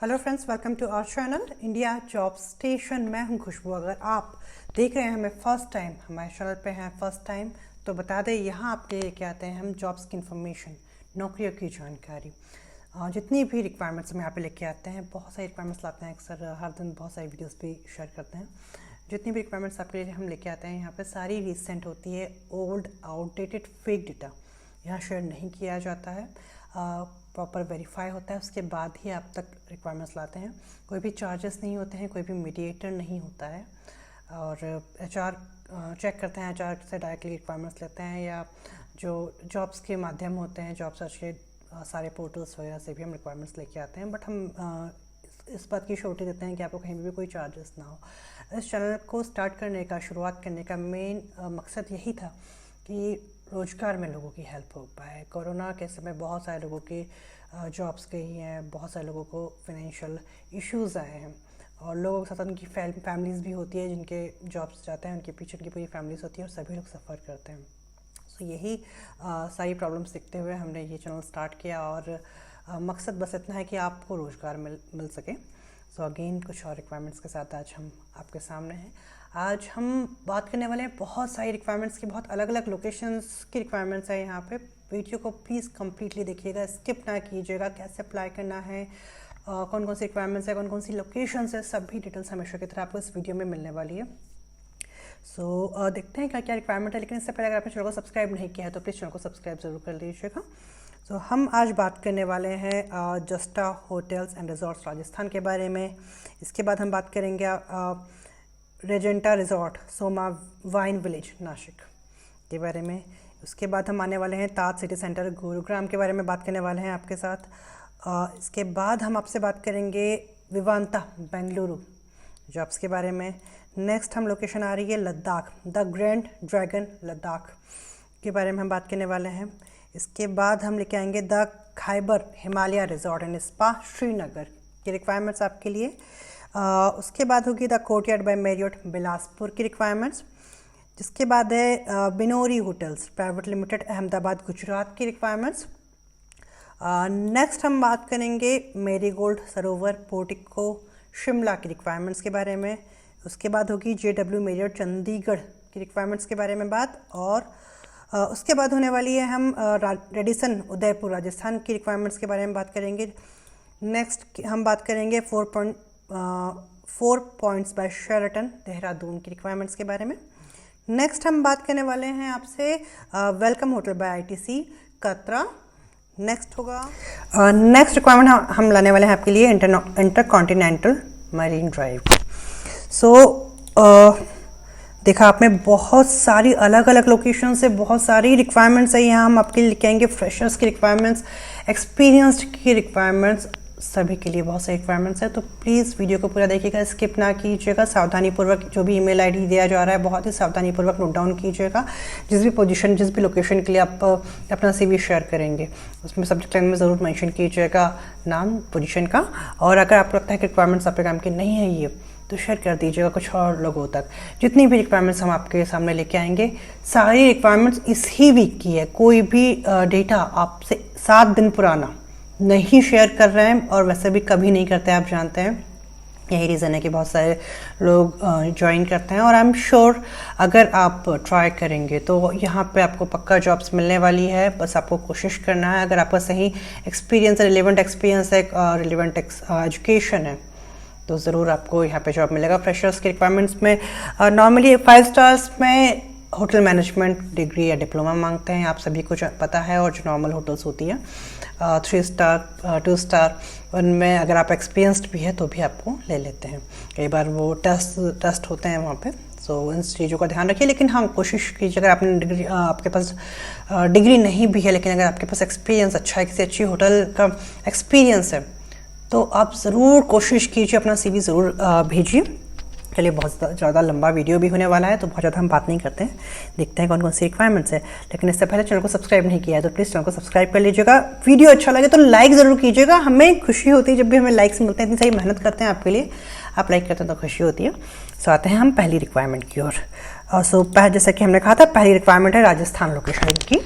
Hello friends, welcome to our channel India job station. मैं हूं खुशबू। अगर आप देख रहे हैं हमें फर्स्ट टाइम, हमारे चैनल पे हैं फर्स्ट टाइम, तो बता दें यहाँ आपके लेके आते हैं हम जॉब्स की इन्फॉर्मेशन, नौकरियों की जानकारी। जितनी भी रिक्वायरमेंट्स हम यहाँ पे लेके आते हैं, बहुत सारी रिक्वायरमेंट्स लाते हैं, अक्सर हर दिन बहुत सारी वीडियोस भी शेयर करते हैं। जितनी भी रिक्वायरमेंट्स आपके लिए हम लेके आते हैं यहाँ पे सारी रिसेंट होती है। ओल्ड आउटडेटेड फेक डेटा यहाँ शेयर नहीं किया जाता है, प्रॉपर वेरीफाई होता है, उसके बाद ही आप तक रिक्वायरमेंट्स लाते हैं। कोई भी चार्जेस नहीं होते हैं, कोई भी मीडिएटर नहीं होता है, और एचआर चेक करते हैं, एचआर से डायरेक्टली रिक्वायरमेंट्स लेते हैं, या जो जॉब्स के माध्यम होते हैं, जॉब सर्च के सारे पोर्टल्स वगैरह से भी हम रिक्वायरमेंट्स लेके आते हैं। बट हम इस बात की श्योरिटी देते हैं कि आपको कहीं भी कोई चार्जेस ना हो। इस चैनल को स्टार्ट करने का, शुरुआत करने का मेन मकसद यही था कि रोज़गार में लोगों की हेल्प हो पाए। कोरोना के समय बहुत सारे लोगों के जॉब्स गई हैं, बहुत सारे लोगों को फाइनेंशियल इश्यूज़ आए हैं, और लोगों के साथ उनकी फैमिलीज़ भी होती है, जिनके जॉब्स जाते हैं उनके पीछे उनकी पूरी फैमिलीज़ होती है, और सभी लोग सफ़र करते हैं। सो यही सारी प्रॉब्लम्स देखते हुए हमने ये चैनल स्टार्ट किया, और मकसद बस इतना है कि आपको रोज़गार मिल सके। सो अगेन कुछ और रिक्वायरमेंट्स के साथ आज हम आपके सामने हैं। आज हम बात करने वाले हैं बहुत सारी रिक्वायरमेंट्स की, बहुत अलग अलग लोकेशंस की रिक्वायरमेंट्स है यहाँ पे। वीडियो को प्लीज़ कम्प्लीटली देखिएगा, स्किप ना कीजिएगा। कैसे अप्लाई करना है, कौन कौन सी रिक्वायरमेंट्स है, कौन कौन सी लोकेशंस है, सभी डिटेल्स हमेशा की तरह आपको इस वीडियो में मिलने वाली है। सो देखते हैं क्या क्या रिक्वायरमेंट है। लेकिन इससे पहले अगर आपने चैनल को सब्सक्राइब नहीं किया है तो प्लीज़ चैनल को सब्सक्राइब ज़रूर कर लीजिएगा। सो हम आज बात करने वाले हैं Justa hotels and resorts Rajasthan के बारे में। इसके बाद हम बात करेंगे Regenta resort Soma wine village Nashik के बारे में। उसके बाद हम आने वाले हैं ताज सिटी सेंटर गुरुग्राम के बारे में बात करने वाले हैं आपके साथ। इसके बाद हम आपसे बात करेंगे विवांता बेंगलुरु जॉब्स के बारे में। नेक्स्ट हम लोकेशन आ रही है Ladakh, the grand dragon Ladakh के बारे में हम बात करने वाले हैं। इसके बाद हम लेके आएंगे the Khyber Himalaya resort and spa Srinagar की रिक्वायरमेंट्स आपके लिए। उसके बाद होगी the courtyard by Marriott Bilaspur की रिक्वायरमेंट्स। जिसके बाद है Binori hotels private limited Ahmedabad Gujarat की रिक्वायरमेंट्स। नेक्स्ट हम बात करेंगे मेरीगोल्ड सरोवर पोर्टिको शिमला की रिक्वायरमेंट्स के बारे में। उसके बाद होगी JW मैरियट चंडीगढ़ की रिक्वायरमेंट्स के बारे में बात, और उसके बाद होने वाली है हम रेडिसन उदयपुर राजस्थान की रिक्वायरमेंट्स के बारे में बात करेंगे। नेक्स्ट हम बात करेंगे 4 पॉइंट्स बाय शेराटन देहरादून की रिक्वायरमेंट्स के बारे में। नेक्स्ट हम बात करने वाले हैं आपसे वेलकम होटल बाय ITC कतरा। नेक्स्ट होगा नेक्स्ट रिक्वायरमेंट हम लाने वाले हैं आपके लिए इंटरकॉन्टिनेंटल मरीन ड्राइव। सो देखा आपने, बहुत सारी अलग अलग लोकेशन से बहुत सारी रिक्वायरमेंट्स है। यहाँ हम आपके लिए लेके आएंगे फ्रेशर्स की रिक्वायरमेंट्स, एक्सपीरियंस्ड की रिक्वायरमेंट्स, सभी के लिए बहुत सारी रिक्वायरमेंट्स है। तो प्लीज़ वीडियो को पूरा देखिएगा, स्किप ना कीजिएगा। सावधानीपूर्वक जो भी ईमेल आईडी दिया जा रहा है बहुत ही सावधानीपूर्वक नोट डाउन कीजिएगा। जिस भी पोजीशन, जिस भी लोकेशन के लिए आप अपना CV शेयर करेंगे, उसमें सब्जेक्ट लाइन में ज़रूर मेंशन कीजिएगा नाम पोजीशन का। और अगर आपको लगता है कि रिक्वायरमेंट्स आपके काम की नहीं है ये, तो शेयर कर दीजिएगा कुछ और लोगों तक। जितनी भी रिक्वायरमेंट्स हम आपके सामने लेके आएंगे, सारी रिक्वायरमेंट्स इसी वीक की है। कोई भी डेटा आपसे 7 दिन पुराना नहीं शेयर कर रहे हैं, और वैसे भी कभी नहीं करते, आप जानते हैं। यही रीज़न है कि बहुत सारे लोग ज्वाइन करते हैं, और आई एम श्योर अगर आप ट्राई करेंगे तो यहाँ पे आपको पक्का जॉब्स मिलने वाली है। बस आपको कोशिश करना है। अगर आपका सही एक्सपीरियंस है, रिलेवेंट एक्सपीरियंस है, रिलेवेंट एजुकेशन है, तो ज़रूर आपको यहाँ पे जॉब मिलेगा। फ्रेशर्स की रिक्वायरमेंट्स में नॉर्मली 5 स्टार्स में होटल मैनेजमेंट डिग्री या डिप्लोमा मांगते हैं, आप सभी को पता है। और जो नॉर्मल होटल्स होती हैं 3 स्टार 2 स्टार, उनमें अगर आप एक्सपीरियंस्ड भी है तो भी आपको ले लेते हैं। कई बार वो टेस्ट होते हैं वहाँ पे। सो इन चीज़ों का ध्यान रखिए। लेकिन हाँ, कोशिश कीजिए, अगर आपने डिग्री, आपके पास डिग्री नहीं भी है, लेकिन अगर आपके पास एक्सपीरियंस अच्छा है, किसी अच्छी होटल का एक्सपीरियंस है, तो आप ज़रूर कोशिश कीजिए, अपना CV ज़रूर भेजिए। चलिए, बहुत ज़्यादा लंबा वीडियो भी होने वाला है, तो बहुत ज़्यादा हम बात नहीं करते हैं, देखते हैं कौन कौन सी रिक्वायरमेंट्स है। लेकिन इससे पहले चैनल को सब्सक्राइब नहीं किया है तो प्लीज़ चैनल को सब्सक्राइब कर लीजिएगा। वीडियो अच्छा लगे तो लाइक ज़रूर कीजिएगा, हमें खुशी होती है जब भी हमें लाइक्स मिलते हैं। इतनी सारी मेहनत करते हैं आपके लिए, आप लाइक करते हैं तो खुशी होती है। सो आते हैं हम पहली रिक्वायरमेंट की ओर। सो जैसा कि हमने कहा था, पहली रिक्वायरमेंट है राजस्थान लोकेशन की।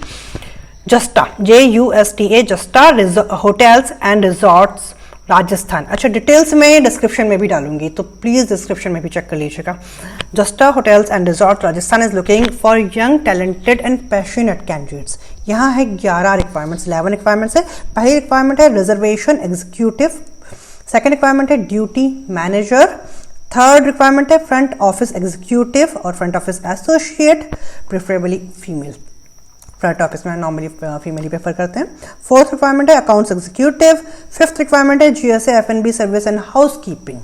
Juxta JUSTA juxta hotels and resorts Rajasthan. अच्छा, डिटेल्स में डिस्क्रिप्शन में भी डालूंगी, तो प्लीज़ डिस्क्रिप्शन में भी चेक कर लीजिएगा। Juxta hotels and resort Rajasthan is looking for young talented and passionate candidates. यहाँ है 11 रिक्वायरमेंट्स, 11 रिक्वायरमेंट्स है। पहली रिक्वायरमेंट है रिजर्वेशन एग्जीक्यूटिव, सेकेंड रिक्वायरमेंट है ड्यूटी मैनेजर, थर्ड रिक्वायरमेंट है फ्रंट ऑफिस एग्जीक्यूटिव और front office associate, preferably female. Front office में normally female ही prefer करते हैं। फोर्थ रिक्वायरमेंट है अकाउंट्स एग्जीक्यूटिव, फिफ्थ रिक्वायरमेंट है GSA एफएनबी service and house keeping,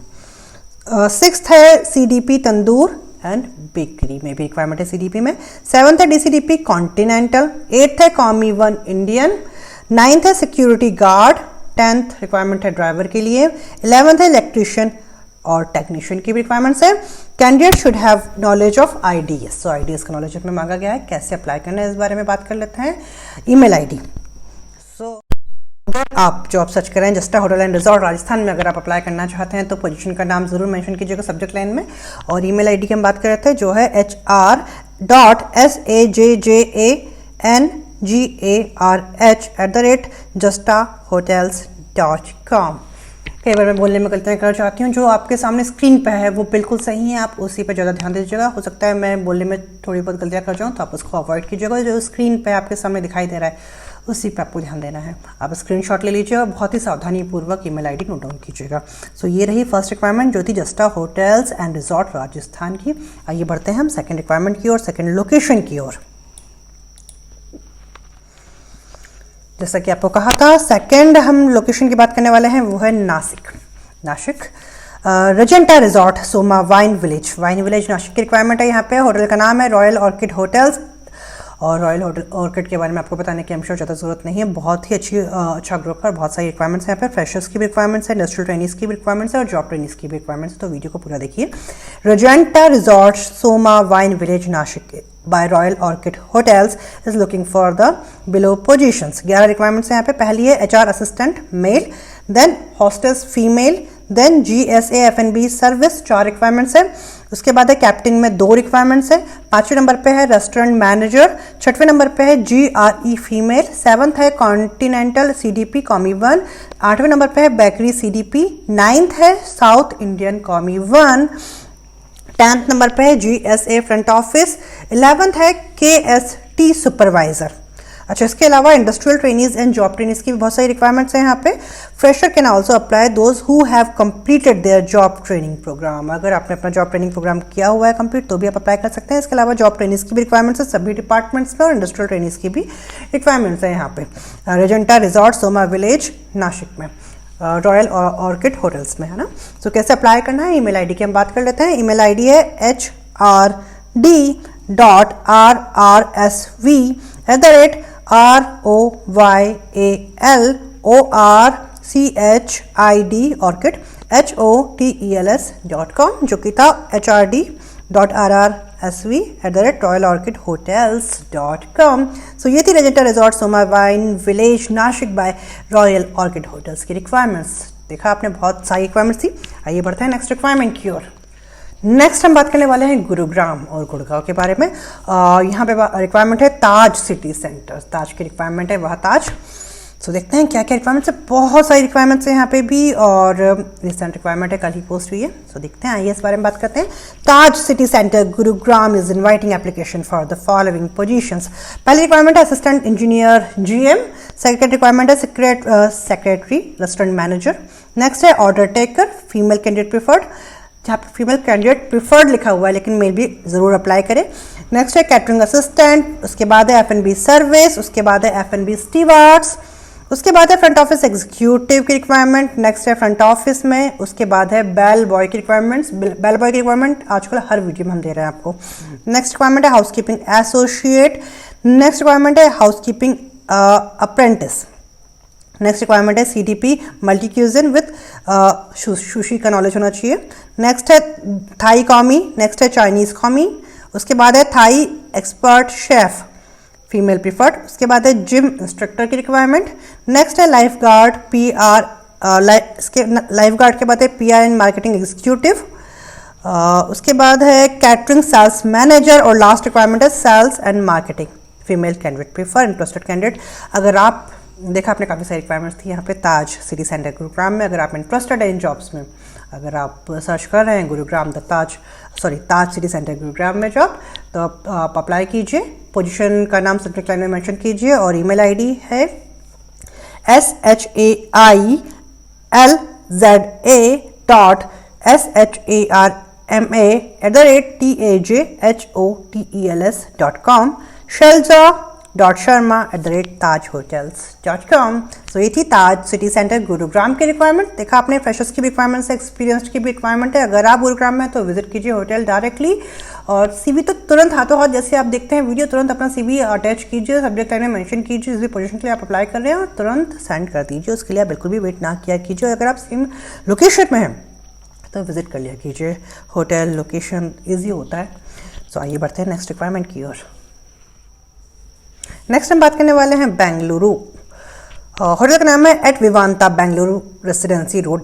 sixth है CDP tandoor and bakery में भी रिक्वायरमेंट है सीडीपी में, सेवंथ है डीसीडीपी कॉन्टिनेंटल, एट्थ है कॉमी 1 इंडियन, नाइन्थ है सिक्योरिटी गार्ड, टेंथ रिक्वायरमेंट है ड्राइवर के लिए, 11th है इलेक्ट्रीशियन और टेक्नीशियन की भी रिक्वायरमेंट्स है। Candidate should have knowledge of IDs, so IDs का नॉलेज में मांगा गया है। कैसे अप्लाई करना है इस बारे में बात कर लेते हैं। ईमेल आईडी, सो अगर आप जॉब सर्च करें juxta hotel and resort Rajasthan में, अगर आप अप्लाई करना चाहते हैं तो पोजीशन का नाम जरूर मेंशन कीजिएगा सब्जेक्ट लाइन में। और ईमेल आईडी की हम बात कर रहे थे जो है hr.sajjangarh@justahotels.com। कई बार मैं बोलने में गलतियाँ कर जाती हूँ, जो आपके सामने स्क्रीन पे है वो बिल्कुल सही है, आप उसी पे ज़्यादा ध्यान दीजिएगा। हो सकता है मैं बोलने में थोड़ी बहुत गलतियाँ कर जाऊँ, तो आप उसको अवॉइड कीजिएगा। जो स्क्रीन पे आपके सामने दिखाई दे रहा है उसी पे आपको ध्यान देना है। आप स्क्रीनशॉट ले लीजिए और बहुत ही सावधानीपूर्वक ईमेल आईडी नोट डाउन कीजिएगा। सो ये रही फर्स्ट रिक्वायरमेंट जो थी juxta hotels and resort Rajasthan की। आइए बढ़ते हैं हम सेकेंड रिक्वायरमेंट की ओर, सेकेंड लोकेशन की ओर। जैसा कि आपको कहा था, सेकंड हम लोकेशन की बात करने वाले हैं, वो है Nashik. Regenta resort Soma wine village Nashik की रिक्वायरमेंट है। यहाँ पे होटल का नाम है रॉयल ऑर्किड होटल्स, और रॉयल ऑर्किड के बारे में आपको बताने की हम श्योर ज़्यादा जरूरत नहीं है। बहुत ही अच्छा ग्रुप है, बहुत सारी रिक्वायरमेंट्स हैं यहाँ पे। फ्रेशर्स की भी रिक्वायरमेंट्स है, इंडस्ट्रियल ट्रेनिंग्स की भी रिक्वायरमेंट्स है और जॉब ट्रेनिंग्स की भी रिक्वायरमेंट्स है। तो वीडियो को पूरा देखिए। Regenta resort Soma wine village Nashik by Royal Orchid Hotels is looking for the below positions। 11 requirements हैं यहाँ पे। पहली है HR assistant male, then hostess female, then GSA F&B service 4 requirements है। उसके बाद है कैप्टन में 2 रिक्वायरमेंट्स है। 5वें नंबर पे है रेस्टोरेंट मैनेजर, 6वें नंबर पे है GRE फीमेल, 7th है कॉन्टिनेंटल CDP कॉमी 1, 8वें नंबर पे है बेकरी CDP, 9th है साउथ इंडियन कॉमी 1, 10th नंबर पे है GSA फ्रंट ऑफिस, 11th है KST सुपरवाइजर। अच्छा, इसके अलावा industrial trainees and job trainees की भी बहुत सारी रिक्वायरमेंट्स हैं यहाँ पे। Fresher can also apply those who have completed their job training program. अगर आपने अपना जॉब ट्रेनिंग प्रोग्राम किया हुआ है कंप्लीट तो भी आप अप्लाई कर सकते हैं। इसके अलावा जॉब ट्रेनीज की भी रिक्वायरमेंट्स है सभी डिपार्टमेंट्स में, और इंडस्ट्रियल ट्रेनीज की भी रिक्वायरमेंट्स है यहाँ पे। रजंटा रिजॉर्ट सोमा विलेज नासिक में, रॉयल ऑर्किड होटल्स में, है ना। सो कैसे अप्लाई करना है, ईमेल आईडी की हम बात कर लेते हैं। ईमेल आईडी है hrd.rrsv@royalchid.com, जो कि था hrd.rrsv@royalorchidhotels.com। सो ये थी Regenta resort Soma wine village Nashik by Royal Orchid hotels की रिक्वायरमेंट्स। देखा आपने, बहुत सारी रिक्वायरमेंट्स थी। आइए बढ़ते हैं नेक्स्ट रिक्वायरमेंट की ओर। नेक्स्ट हम बात करने वाले हैं गुरुग्राम और गुड़गांव के बारे में। यहाँ पे रिक्वायरमेंट है ताज सिटी सेंटर, ताज की रिक्वायरमेंट है, वह ताज। सो देखते हैं क्या क्या रिक्वायरमेंट्स है। बहुत सारी रिक्वायरमेंट्स है यहाँ पे भी, और रिसेंट रिक्वायरमेंट है, कल ही पोस्ट हुई है। सो देखते हैं, आइए इस बारे में बात करते हैं। Taj city centre Gurugram is inviting application for the following positions. पहली रिक्वायरमेंट है assistant engineer GM, second requirement है सेक्रेटरी रेस्टोरेंट मैनेजर, नेक्स्ट है order taker female candidate preferred, जहाँ पे फीमेल कैंडिडेट प्रिफर्ड लिखा हुआ है लेकिन मेल भी ज़रूर अप्लाई करें। नेक्स्ट है कैटरिंग असिस्टेंट, उसके बाद है F&B सर्विस, उसके बाद है F&B स्टीवर्ड्स, उसके बाद है फ्रंट ऑफिस एग्जीक्यूटिव की रिक्वायरमेंट, नेक्स्ट है फ्रंट ऑफिस में, उसके बाद है बेल बॉय की रिक्वायरमेंट्स। बेल बॉय की रिक्वायरमेंट आजकल हर वीडियो में हम दे रहे हैं आपको। नेक्स्ट रिक्वायरमेंट है हाउसकीपिंग एसोसिएट, नेक्स्ट रिक्वायरमेंट है हाउसकीपिंग अप्रेंटिस, नेक्स्ट रिक्वायरमेंट है CDP multi cuisine with sushi का नॉलेज होना चाहिए। नेक्स्ट है थाई कॉमी, नेक्स्ट है चाइनीज कॉमी, उसके बाद है Thai expert chef female preferred, उसके बाद है जिम इंस्ट्रक्टर की रिक्वायरमेंट। नेक्स्ट है लाइफ गार्ड PR, इसके लाइफ गार्ड के बाद है PR एंड मार्केटिंग एग्जीक्यूटिव, उसके बाद है कैटरिंग सेल्स मैनेजर, और लास्ट रिक्वायरमेंट है sales and marketing female candidate prefer. Interested candidate, अगर आप देखा आपने काफ़ी सारी रिक्वायरमेंट्स थी यहाँ पे ताज सिटी सेंटर गुरुग्राम में। अगर आप इंटरेस्टेड हैं इन जॉब्स में, अगर आप सर्च कर रहे हैं Gurugram the Taj city centre Gurugram में जॉब, तो आप अप्लाई कीजिए। पोजीशन का नाम सब्जेक्ट लाइन में मेंशन कीजिए और ईमेल आईडी है shalma@tajhotels.com, shelza.sharma@tajhotels.com। सो ये थी ताज सिटी सेंटर गुरुग्राम की रिक्वायरमेंट। देखा आपने फ्रेशर्स की भी रिक्वायरमेंट है, एक्सपीरियंस्ड की भी रिक्वायरमेंट है। अगर आप गुरुग्राम में तो विजिट कीजिए होटल डायरेक्टली, और सीवी तो तुरंत हाथों हाथ जैसे आप देखते हैं वीडियो, तुरंत अपना सीवी अटैच कीजिए, सब्जेक्ट लाइन में मेंशन कीजिए जिस भी पोजीशन के लिए आप अप्लाई कर रहे हैं और तुरंत सेंड कर दीजिए। उसके लिए आप बिल्कुल भी वेट ना किया कीजिए। अगर आप सेम लोकेशन में हैं तो विजिट कर लिया कीजिए, होटल लोकेशन ईजी होता है। सो आइए बढ़ते हैं नेक्स्ट रिक्वायरमेंट की ओर। नेक्स्ट हम बात करने वाले हैं बेंगलुरु। होटल का नाम है at Vivanta Bengaluru residency road,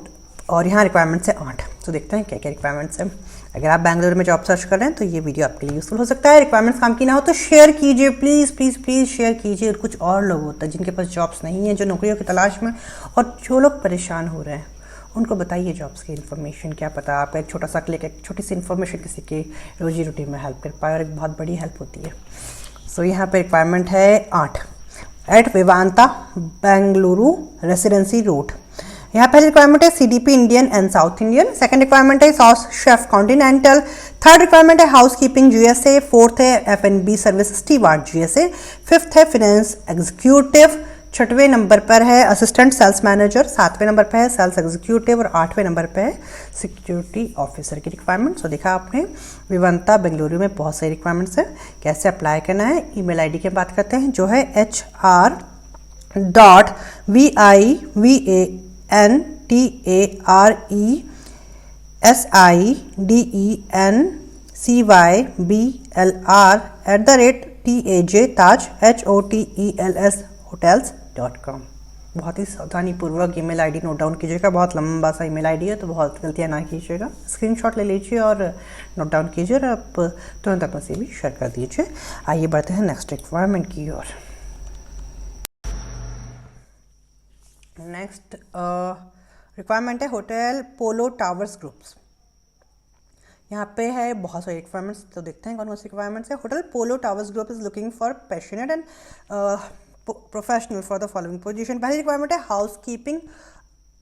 और यहाँ रिक्वायरमेंट्स है 8। तो देखते हैं क्या क्या रिक्वायरमेंट्स हैं। अगर आप बेंगलुरु में जॉब सर्च कर रहे हैं तो ये वीडियो आपके लिए यूजफुल हो सकता है। रिक्वायरमेंट्स काम की ना हो तो शेयर कीजिए, प्लीज़ प्लीज़ प्लीज़ शेयर कीजिए। कुछ और लोग होते हैं जिनके पास जॉब्स नहीं है, जो नौकरियों की तलाश में, और जो लोग परेशान हो रहे हैं उनको बताइए जॉब्स की इन्फॉर्मेशन। क्या पता आपका एक छोटा सा क्लिक, एक छोटी सी इन्फॉर्मेशन किसी की रोजी रोटी में हेल्प कर पाए, और एक बहुत बड़ी हेल्प होती है। सो यहाँ पे रिक्वायरमेंट है 8 at Vivanta Bengaluru residency road. यहाँ पहली रिक्वायरमेंट है CDP Indian and south Indian. Second requirement है sous chef continental. Third requirement है हाउस कीपिंग यूएसए। फोर्थ है FNB service steward USA. Fifth है फाइनेंस एग्जीक्यूटिव। छठवें नंबर पर है असिस्टेंट सेल्स मैनेजर। सातवें नंबर पर है सेल्स एग्जीक्यूटिव, और 8वें नंबर पर है सिक्योरिटी ऑफिसर की रिक्वायरमेंट। सो देखा आपने विवांता बेंगलुरु में बहुत सारी रिक्वायरमेंट्स है। कैसे अप्लाई करना है, ईमेल आईडी की बात करते हैं जो है hr.visendicerviser@tajhotels.com। बहुत ही सावधानी पूर्वक ईमेल आईडी नोट डाउन कीजिएगा। बहुत लंबा सा ईमेल आईडी है तो बहुत गलतियां ना कीजिएगा। स्क्रीनशॉट ले लीजिए और नोट डाउन कीजिए, और आप तुरंत अपना सीवी शेयर कर दीजिए। आइए बढ़ते हैं नेक्स्ट रिक्वायरमेंट की ओर। नेक्स्ट रिक्वायरमेंट है होटल पोलो टावर्स ग्रुप्स। यहाँ पे है बहुत सारी रिक्वायरमेंट्स, तो देखते हैं कौन कौन सी रिक्वायरमेंट्स है। Hotel Polo towers group is looking for passionate and professional for the following position. पहली रिक्वायरमेंट है house keeping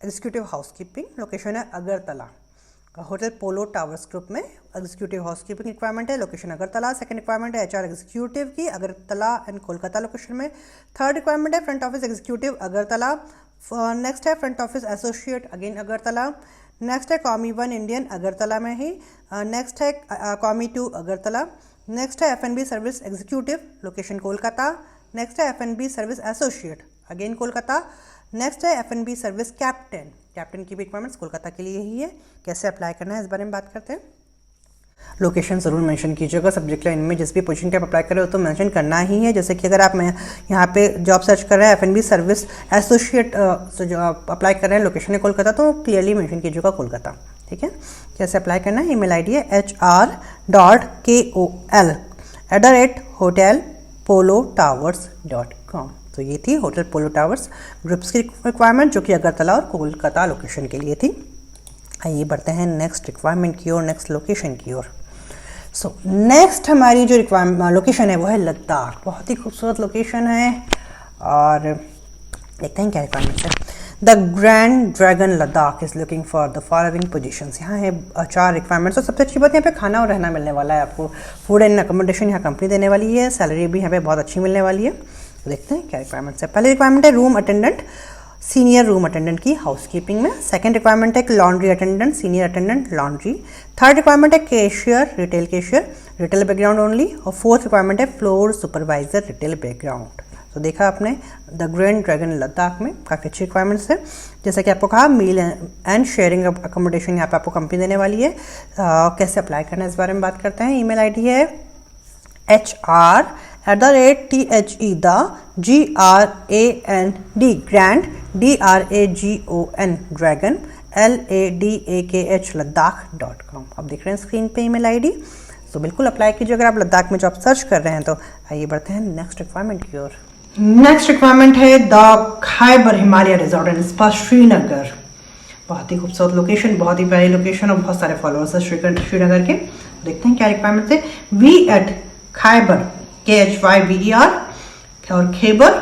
executive house keeping. Location है Agartala. Hotel Polo towers group में एग्जीक्यूटिव हाउस कीपिंग रिक्वायरमेंट है, लोकेशन अगरतला। सेकंड रिक्वायरमेंट है HR executive की, Agartala and Kolkata location में। Third requirement है front office executive Agartala. Next है front office associate again Agartala. Next है कॉमी 1 Indian Agartala में ही। नेक्स्ट है कॉमी 2 अगरतला। नेक्स्ट है FNB service executive, location Kolkata. Next है FNB service associate again Kolkata. Next है एफएनबी सर्विस कैप्टन की भी रिक्वायरमेंट्स कोलकाता के लिए ही है। कैसे अप्लाई करना है इस बारे में बात करते हैं। लोकेशन ज़रूर मेंशन कीजिएगा सब्जेक्ट लाइन में। जिस भी पोजीशन के आप अप्लाई कर रहे हो तो मेंशन करना ही है। जैसे कि अगर आप यहाँ पे जॉब सर्च कर रहे हैं एफएनबी सर्विस एसोसिएट, तो जो आप अप्लाई कर रहे हैं लोकेशन है कोलकाता, तो क्लियरली मेंशन कीजिएगा कोलकाता। ठीक है, कैसे अप्लाई करना है, ईमेल आईडी है hr.kol@hotelpolotowers.com। तो ये थी होटल पोलो टावर्स ग्रुप्स की रिक्वायरमेंट जो कि अगरतला और कोलकाता लोकेशन के लिए थी। आइए बढ़ते हैं नेक्स्ट रिक्वायरमेंट की ओर, नेक्स्ट लोकेशन की ओर। सो नेक्स्ट हमारी जो लोकेशन है वो है लद्दाख। बहुत ही खूबसूरत लोकेशन है, और देखते हैं क्या रिक्वायरमेंट्स है। The grand dragon Ladakh is looking for the following positions. यहाँ है 4 रिक्वायरमेंट्स, और सबसे अच्छी बात यहाँ पे खाना और रहना मिलने वाला है आपको। फूड एंड अकोमोडेशन यहाँ कंपनी देने वाली है। सैलरी भी यहाँ पे बहुत अच्छी मिलने वाली है। तो देखते हैं क्या रिक्वायरमेंट्स है। पहली रिक्वायरमेंट है room attendant, senior room attendant की हाउसकीपिंग में। सेकंड रिक्वायरमेंट है laundry attendant, senior attendant laundry. Third requirement है cashier, retail cashier, retail background only. और फोर्थ रिक्वायरमेंट है फ्लोर सुपरवाइजर, रिटेल बैकग्राउंड। तो देखा आपने द ग्रैंड ड्रैगन लद्दाख में काफ़ी अच्छी रिक्वायरमेंट्स है। जैसा कि आपको कहा मील एंड शेयरिंग अकोमोडेशन यहाँ पे आपको कंपनी देने वाली है। कैसे अप्लाई करना है इस बारे में बात करते हैं। ईमेल आईडी है hr@THEGRAND DRAGON LADAKH ladakh.com। अब देख रहे हैं स्क्रीन पे ईमेल आईडी। तो बिल्कुल अप्लाई कीजिए अगर आप लद्दाख में जॉब सर्च कर रहे हैं तो। आइए बढ़ते हैं नेक्स्ट रिक्वायरमेंट की ओर। नेक्स्ट रिक्वायरमेंट है the Khyber Himalaya resort and spa Srinagar. बहुत ही खूबसूरत लोकेशन, बहुत ही प्यारी लोकेशन और बहुत सारे फॉलोअर्स है श्रीनगर के। देखते हैं क्या रिक्वायरमेंट है। वी एट खैबर KHYBER और Khyber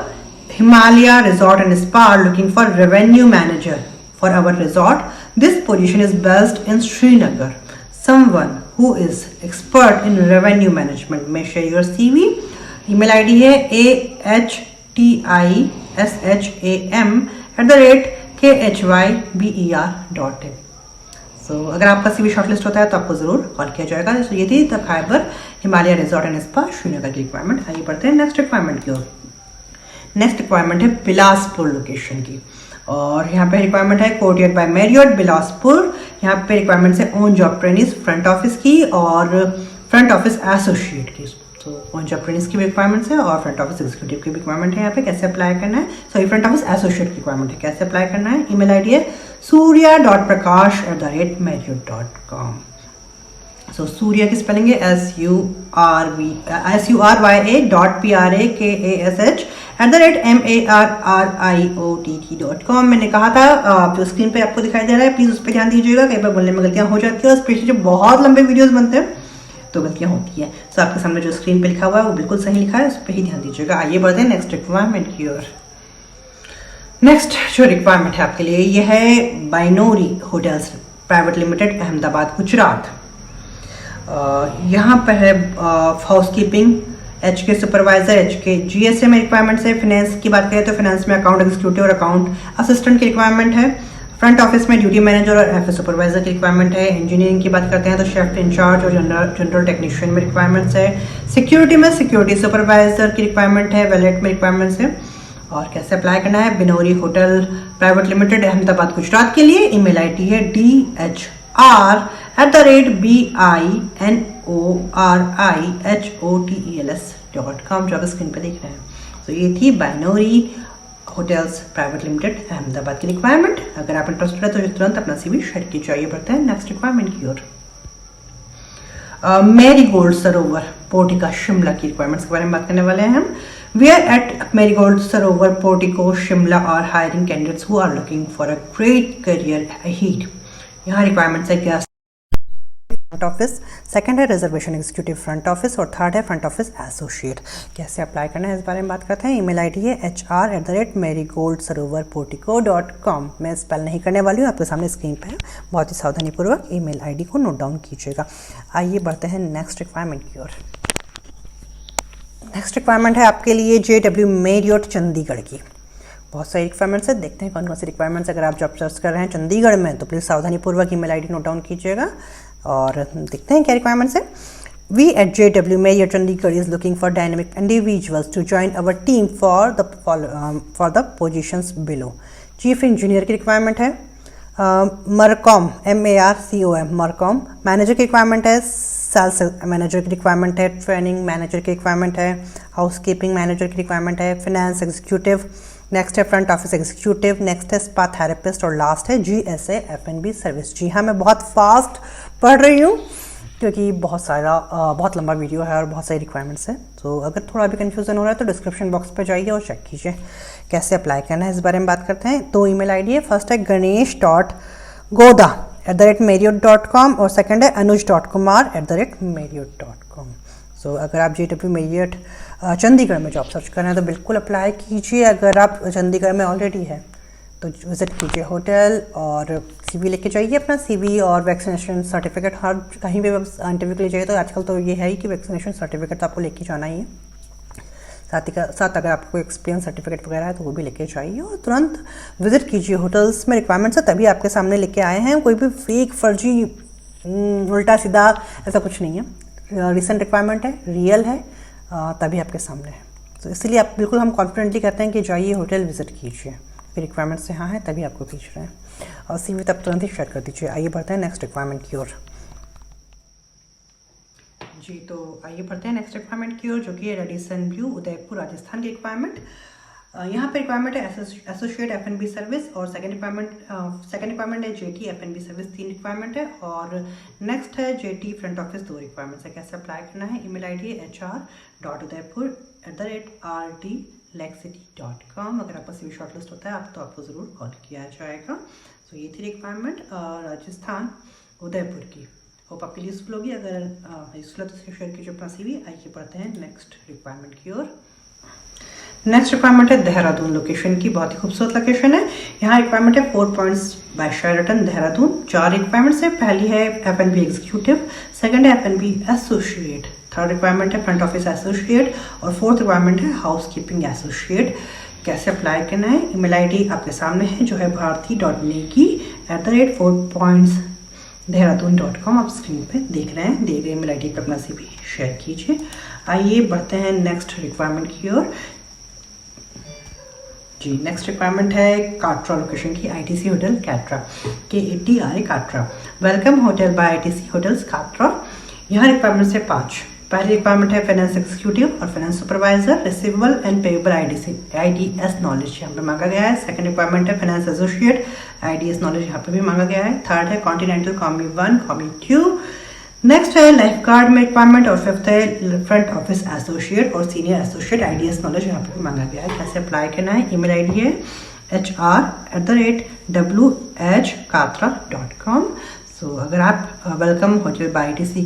Himalaya resort and spa are looking for revenue manager for our resort. This position is based in Srinagar. Someone who is expert in revenue management may share your CV. Email ID है ahtisham@khyber.in. So अगर आपका CV shortlist होता है तो आपको जरूर call किया जाएगा। तो ये थी the Khyber Himalaya resort and spa Srinagar की रिक्वायरमेंट। आइए बढ़ते हैं नेक्स्ट रिक्वायरमेंट की ओर। नेक्स्ट रिक्वायरमेंट है बिलासपुर लोकेशन की और यहाँ पे रिक्वायरमेंट है कोर्टियर बाय मैरियट बिलासपुर। यहाँ पे रिक्वायरमेंट है on job training front office की और फ्रंट ऑफिस एसोसिएट की। तो ऑन जॉब ट्रेनिंग की भी रिक्वायरमेंट्स है और फ्रंट ऑफिस एग्जीक्यूटिव की रिक्वायरमेंट है। यहाँ पे कैसे अप्लाई करना है, सॉरी फ्रंट ऑफिस एसोसिएट की रिक्वायरमेंट है, कैसे अप्लाई करना है। ईमेल आईडी है surya.prakash@marriott.com। सो सूर्या की स्पेलिंग है surya@marriott.com। मैंने कहा था जो स्क्रीन पे आपको दिखाई दे रहा है प्लीज उस पर ध्यान दीजिएगा। कई बार बोलने में गलतियां हो जाती है, स्पेशली जब बहुत लंबे वीडियोस बनते हैं तो गलतियां होती है। सो आपके सामने जो स्क्रीन पे लिखा हुआ है वो बिल्कुल सही लिखा है, उस पर ही ध्यान दीजिएगा। आइए बढ़ते हैं नेक्स्ट रिक्वायरमेंट की ओर। नेक्स्ट जो रिक्वायरमेंट है आपके लिए ये है Binori hotels private limited Ahmedabad Gujarat. यहाँ पर है housekeeping HK supervisor HK GSA में रिक्वायरमेंट्स है। फाइनेंस की बात करें तो फाइनेंस में अकाउंट एग्जीक्यूटिव और अकाउंट असिस्टेंट की रिक्वायरमेंट है। फ्रंट ऑफिस में ड्यूटी मैनेजर और FA सुपरवाइजर की रिक्वायरमेंट है। इंजीनियरिंग की बात करते हैं तो शेफ इंचार्ज और जनरल टेक्नीशियन में रिक्वायरमेंट्स है। सिक्योरिटी में सिक्योरिटी सुपरवाइजर की रिक्वायरमेंट है। वैलेट में रिक्वायरमेंट्स है। और कैसे अप्लाई करना है, Binori hotel private limited Ahmedabad Gujarat के लिए। ईमेल आईडी है dhr@binoriHotels.com जो आप स्क्रीन पे देख रहे हैं। तो ये थी बाइनोरी होटल्स प्राइवेट लिमिटेड अहमदाबाद की रिक्वायरमेंट। अगर आप इंटरेस्टेड है तो तुरंत अपना CV शेयर कीजिए। आइए बढ़ते हैं नेक्स्ट रिक्वायरमेंट की ओर। मैरीगोल्ड सरोवर पोर्टिका शिमला की रिक्वायरमेंट्स के बारे में बात करने वाले हैं हम। We are at Marigold Sarovar Portico Shimla are hiring candidates who are looking for a great career ahead. यहाँ रिक्वायरमेंट्स है क्या, फ्रंट ऑफिस, सेकंड है रिजर्वेशन एग्जीक्यूटिव फ्रंट ऑफिस और थर्ड है फ्रंट ऑफिस एसोसिएट। कैसे अप्लाई करना है इस बारे में बात करते हैं। ईमेल आईडी है hr@marigoldsarovarportico.com। मैं स्पेल नहीं करने वाली हूँ, आपके सामने स्क्रीन पे है, बहुत ही सावधानीपूर्वक ईमेल आईडी को नोट डाउन कीजिएगा। आइए बढ़ते हैं नेक्स्ट रिक्वायरमेंट की ओर। नेक्स्ट रिक्वायरमेंट है आपके लिए JW मैरियट चंडीगढ़ की। बहुत सारी रिक्वायरमेंट्स है, देखते हैं कौन कौन सी रिक्वायरमेंट्स। अगर आप जॉब सर्च कर रहे हैं चंडीगढ़ में तो प्लीज़ सावधानीपूर्वक ईमेल आईडी नोट डाउन कीजिएगा और देखते हैं क्या रिक्वायरमेंट्स है। We at JW Marriott Chandigarh is looking for dynamic individuals to join our team for the positions below. Chief engineer की रिक्वायरमेंट है। मरकॉम MARCOM मरकॉम मैनेजर की रिक्वायरमेंट है। सेल्स मैनेजर की रिक्वायरमेंट है। ट्रेनिंग मैनेजर की रिक्वायरमेंट है। Housekeeping manager की requirement है। फाइनेंस एग्जीक्यूटिव, नेक्स्ट है फ्रंट ऑफिस एग्जीक्यूटिव, नेक्स्ट है स्पा थेरेपिस्ट और लास्ट है GSA F&B सर्विस। जी हाँ, मैं बहुत फास्ट पढ़ रही हूँ क्योंकि बहुत लंबा वीडियो है और बहुत सारी रिक्वायरमेंट्स है। तो अगर थोड़ा भी कन्फ्यूजन हो रहा है तो डिस्क्रिप्शन बॉक्स पर जाइए और चेक कीजिए कैसे अप्लाई करना है, इस बारे में बात करते हैं। तो ईमेल आईडी है, फर्स्ट है ganesh.goda@marriott.com और सेकंड है anuj.kumar@marriott.com। सो अगर आप JW मैरियट चंडीगढ़ में जॉब सर्च कर रहे हैं तो बिल्कुल अप्लाई कीजिए। अगर आप चंडीगढ़ में ऑलरेडी है तो विजिट कीजिए होटल और CV लेके जाइए अपना CV और वैक्सीनेशन सर्टिफिकेट। हर कहीं भी इंटरव्यू के लिए जाइए तो आजकल तो ये है ही कि वैक्सीनेशन सर्टिफिकेट तो आपको लेके जाना ही है। साथ ही साथ अगर आपको एक्सपीरियंस सर्टिफिकेट वगैरह है तो वो भी लेके जाइए और तुरंत विजिट कीजिए। होटल्स में रिक्वायरमेंट्स है तभी आपके सामने लेके आए हैं, कोई भी फेक फर्जी उल्टा सीधा ऐसा कुछ नहीं है। रिसेंट रिक्वायरमेंट है, रियल है, तभी आपके सामने है। तो इसलिए आप बिल्कुल हम कॉन्फिडेंटली कहते हैं कि जाइए होटल विजिट कीजिए। रिक्वायरमेंट्स यहाँ है तभी आपको भेज रहे हैं और CV तब तुरंत ही शेयर कर दीजिए। आइए बढ़ते हैं नेक्स्ट रिक्वायरमेंट की ओर। जी तो आइए बढ़ते हैं नेक्स्ट रिक्वायरमेंट की ओर जो कि है रेडिसन ब्लू उदयपुर राजस्थान की रिक्वायरमेंट। यहाँ पे रिक्वायरमेंट है एसोसिएट F&B सर्विस और सेकंड रिक्वायरमेंट है JT F&B सर्विस, 3 रिक्वायरमेंट है और नेक्स्ट है JT फ्रंट ऑफिस, 2 रिक्वायरमेंट्स है। कैसे अप्लाई करना है, ईमेल आईडी है HR.udaipur@RD lexity.com। अगर आपका CV शॉर्टलिस्ट होता है तो आपको ज़रूर कॉल किया जाएगा। सो ये थी रिक्वायरमेंट राजस्थान उदयपुर की। होप आपके लिए यूज़फुल होगी। अगर यूज़फुल है तो शेयर कीजिए अपना CV। आइए पढ़ते हैं नेक्स्ट रिक्वायरमेंट की ओर। नेक्स्ट रिक्वायरमेंट है देहरादून लोकेशन की। बहुत ही खूबसूरत लोकेशन है। यहाँ रिक्वायरमेंट है 4 points by Sheraton Dehradun. 4 requirements है। पहली है F&B एग्जीक्यूटिव, सेकंड है F&B एसोसिएट, थर्ड रिक्वायरमेंट है फ्रंट ऑफिस एसोसिएट और फोर्थ रिक्वायरमेंट है हाउसकीपिंग एसोसिएट। कैसे अप्लाई करना है? ईमेल आईडी आपके सामने है जो है bharti.neki@4pointsdehradun.com। आप स्क्रीन पे देख रहे हैं। दिए गए ईमेल आईडी पर अपना CV शेयर कीजिए। आइए बढ़ते हैं नेक्स्ट रिक्वायरमेंट की ओर। जी नेक्स्ट रिक्वायरमेंट है काट्रा लोकेशन की। ITC hotel Katra, KATRA Katra. Welcome hotel by ITC hotels Katra. यहाँ रिक्वायरमेंट है 5। पहली रिक्वायरमेंट है फाइनेंस एग्जीक्यूटिव और finance supervisor, receivable and payable IDS knowledge यहाँ पे मांगा गया है। सेकंड रिक्वायरमेंट है फाइनेंस एसोसिएट, IDS नॉलेज यहाँ पे भी मांगा गया है। थर्ड है कॉन्टिनेंटल कॉमी 1 कॉमी 2। नेक्स्ट है लाइफ गार्ड में रिक्वायरमेंट और फिफ्थ है फ्रंट ऑफिस एसोसिएट और सीनियर एसोसिएट, IDS नॉलेज यहाँ पे भी मांगा गया है। कैसे अप्लाई करना है? ईमेल आईडी है hr@whkatra.com। सो अगर आप welcome hotel by ITC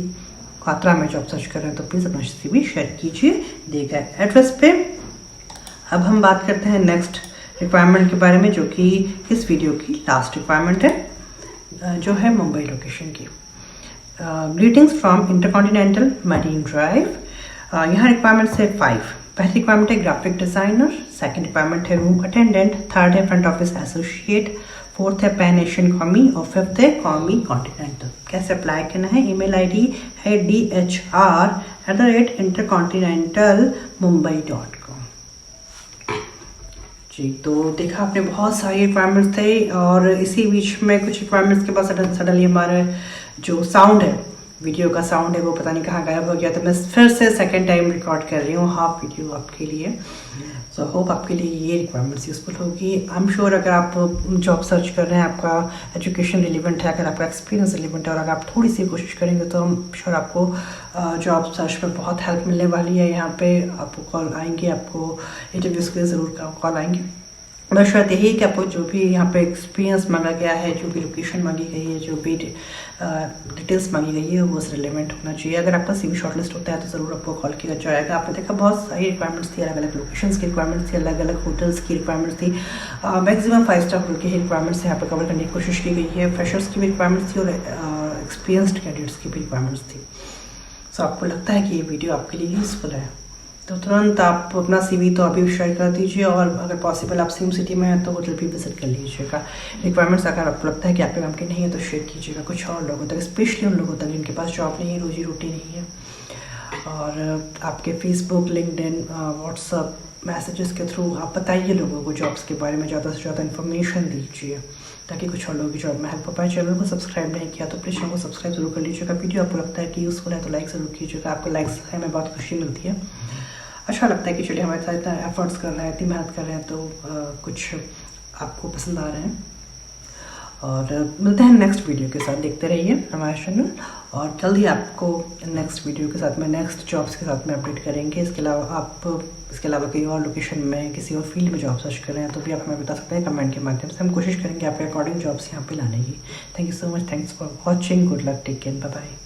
Katra में जॉब सर्च कर रहे हैं तो प्लीज़ अपना CV शेयर कीजिए दिए गए एड्रेस पे। अब हम बात करते हैं नेक्स्ट रिक्वायरमेंट के बारे में जो कि इस वीडियो की लास्ट रिक्वायरमेंट है, जो है मुंबई लोकेशन की। Greetings from intercontinental marine drive. यहाँ रिक्वायरमेंट है 5। पहली रिक्वायरमेंट है ग्राफिक डिजाइनर, सेकंड रिक्वायरमेंट है रूम अटेंडेंट, थर्ड है फ्रंट ऑफिस एसोसिएट, फोर्थ है पैन एशियन कॉमी और फिफ्थ है कॉमी कॉन्टिनेंटल। कैसे अप्लाई करना है? ईमेल आईडी है dhr@intercontinentalmumbai.com। जी तो देखा आपने बहुत सारी रिक्वायरमेंट्स थे और इसी बीच में कुछ रिक्वायरमेंट्स के बाद सडनली हमारे जो साउंड है, वीडियो का साउंड है, वो पता नहीं कहाँ गायब हो गया। तो मैं फिर से सेकंड टाइम रिकॉर्ड कर रही हूँ हाफ वीडियो आपके लिए। सो होप आपके लिए ये रिक्वायरमेंट्स यूजफुल होगी। आई एम श्योर अगर आप जॉब सर्च कर रहे हैं, आपका एजुकेशन रिलेवेंट है, अगर आपका एक्सपीरियंस रिलेवेंट है और अगर आप थोड़ी सी कोशिश करेंगे तो हम श्योर आपको जॉब सर्च में बहुत हेल्प मिलने वाली है। यहाँ पे आपको कॉल आएंगे, आपको इंटरव्यूज़ के लिए ज़रूर कॉल आएंगे। बस शर्त यही है कि आपको जो भी यहाँ पे एक्सपीरियंस मांगा गया है, जो भी लोकेशन मांगी गई है, जो भी डिटेल्स मांगी गई है वो रिलेवेंट होना चाहिए। अगर आपका CV शॉर्टलिस्ट होता है तो ज़रूर आपको कॉल किया जाएगा। आपने देखा बहुत सारी रिक्वायरमेंट्स थी, अलग अलग लोकेशंस की रिक्वायरमेंट्स थी, अलग अलग होटल्स की रिक्वायरमेंट्स थी। मैक्सिमम 5 स्टार होटल की ही रिक्वायरमेंट्स यहाँ पर कवर करने की कोशिश की गई है। फ्रेशर्स की भी रिक्वायरमेंट्स थी और एक्सपीरियंसड कैंडिडेट्स की भी रिक्वायरमेंट्स थी। सो आपको लगता है कि ये वीडियो आपके लिए यूज़फुल है तो तुरंत आप अपना CV तो अभी शेयर कर दीजिए और अगर पॉसिबल आप सेम सिटी में हैं तो होटल भी विजिट कर लीजिएगा। रिक्वायरमेंट्स अगर आपको लगता है कि आपके काम की नहीं है तो शेयर कीजिएगा कुछ और लोगों तक, स्पेशली उन लोगों तक जिनके पास जॉब नहीं है, रोजी रोटी नहीं है। और आपके फेसबुक, लिंक्डइन, व्हाट्सअप मैसेजेस के थ्रू आप बताइए लोगों को जॉब्स के बारे में, ज़्यादा से ज़्यादा इन्फॉर्मेशन दीजिए ताकि कुछ और लोगों की जॉब में हेल्प हो पाए। चैनल को सब्सक्राइब नहीं किया तो प्लीज़ चैनल को सब्सक्राइब जरूर कर लीजिएगा। वीडियो आपको लगता है कि यूज़फुल है तो लाइक ज़रूर कीजिएगा। आपको लाइक्स हमें बहुत खुशी मिलती है, अच्छा लगता है कि चलिए हमारे साथ इतना एफर्ट्स कर रहे हैं, इतनी मेहनत कर रहे हैं तो कुछ आपको पसंद आ रहे हैं। और मिलते हैं नेक्स्ट वीडियो के साथ। देखते रहिए हमारा चैनल और जल्दी आपको नेक्स्ट वीडियो के साथ में नेक्स्ट जॉब्स के साथ में अपडेट करेंगे। इसके अलावा कहीं और लोकेशन में किसी और फील्ड में जॉब सर्च कर रहे हैं तो भी आप हमें बता सकते हैं कमेंट के माध्यम से। हम कोशिश करेंगे आपके अकॉर्डिंग जॉब्स यहाँ पे लाने की। Thank you so much, thanks for watching, good luck, take care, bye bye.